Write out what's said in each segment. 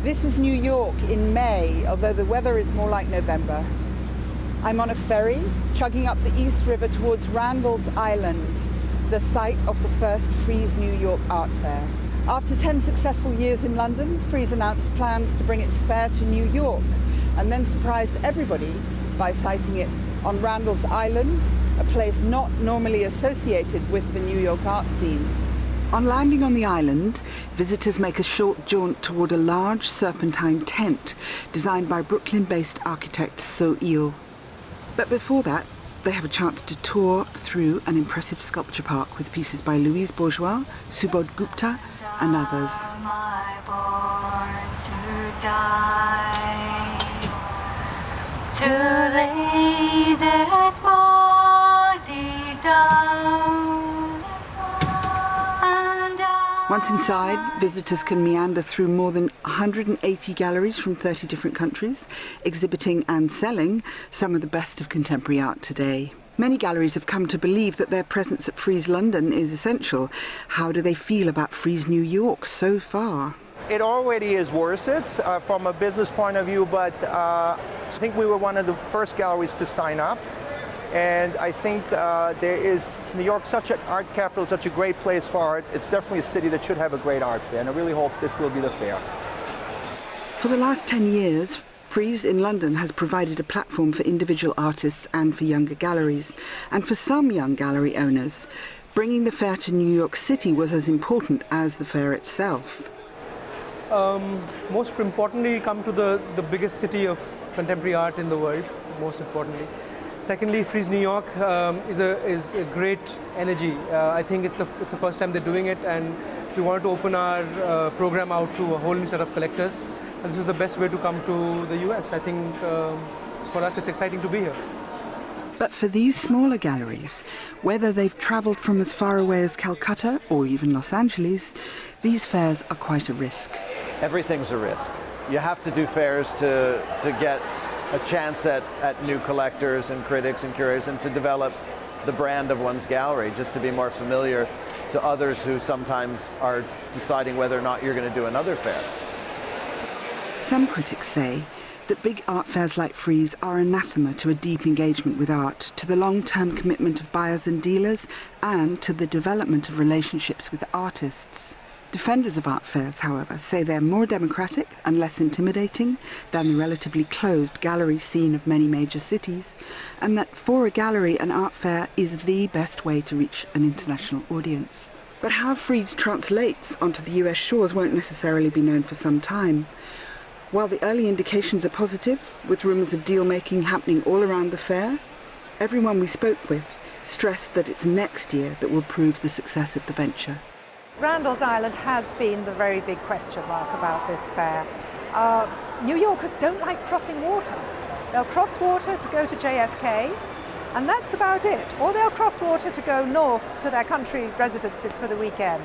This is New York in May, although the weather is more like November. I'm on a ferry, chugging up the East River towards Randall's Island, the site of the first Frieze New York Art Fair. After 10 successful years in London, Frieze announced plans to bring its fair to New York, and then surprised everybody by siting it on Randall's Island, a place not normally associated with the New York art scene. On landing on the island, visitors make a short jaunt toward a large serpentine tent designed by Brooklyn-based architect So Il. But before that, they have a chance to tour through an impressive sculpture park with pieces by Louise Bourgeois, Subodh Gupta and others. To lay that body down. Once inside, visitors can meander through more than 180 galleries from 30 different countries, exhibiting and selling some of the best of contemporary art today. Many galleries have come to believe that their presence at Frieze London is essential. How do they feel about Frieze New York so far? It already is worth it from a business point of view, but I think we were one of the first galleries to sign up. And I think New York such an art capital, such a great place for art. It's definitely a city that should have a great art fair, and I really hope this will be the fair. For the last 10 years, Frieze in London has provided a platform for individual artists and for younger galleries. And for some young gallery owners, bringing the fair to New York City was as important as the fair itself. Most importantly, come to the biggest city of contemporary art in the world, most importantly. Secondly, Frieze New York is a great energy. I think it's the first time they're doing it, and we wanted to open our program out to a whole new set of collectors. And this is the best way to come to the US. I think for us it's exciting to be here. But for these smaller galleries, whether they've travelled from as far away as Calcutta or even Los Angeles, these fairs are quite a risk. Everything's a risk. You have to do fairs to get a chance at new collectors and critics and curators, and to develop the brand of one's gallery, just to be more familiar to others who sometimes are deciding whether or not you're going to do another fair. Some critics say that big art fairs like Frieze are anathema to a deep engagement with art, to the long-term commitment of buyers and dealers, and to the development of relationships with artists. Defenders of art fairs, however, say they're more democratic and less intimidating than the relatively closed gallery scene of many major cities, and that for a gallery, an art fair is the best way to reach an international audience. But how Frieze translates onto the US shores won't necessarily be known for some time. While the early indications are positive, with rumours of deal-making happening all around the fair, everyone we spoke with stressed that it's next year that will prove the success of the venture. Randall's Island has been the very big question mark about this fair. New Yorkers don't like crossing water. They'll cross water to go to JFK, and that's about it. Or they'll cross water to go north to their country residences for the weekend.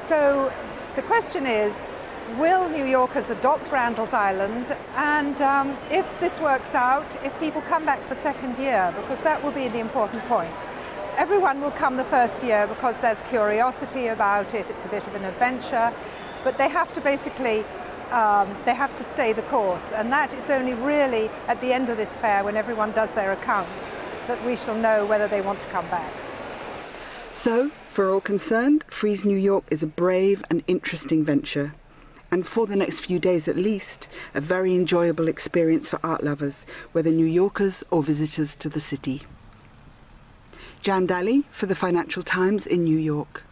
So the question is, will New Yorkers adopt Randall's Island? And if this works out, if people come back the second year, because that will be the important point. Everyone will come the first year because there's curiosity about it, it's a bit of an adventure, but they have to basically, they have to stay the course, and that it's only really at the end of this fair, when everyone does their accounts, that we shall know whether they want to come back. So, for all concerned, Frieze New York is a brave and interesting venture, and for the next few days at least, a very enjoyable experience for art lovers, whether New Yorkers or visitors to the city. Jan Daly for the Financial Times in New York.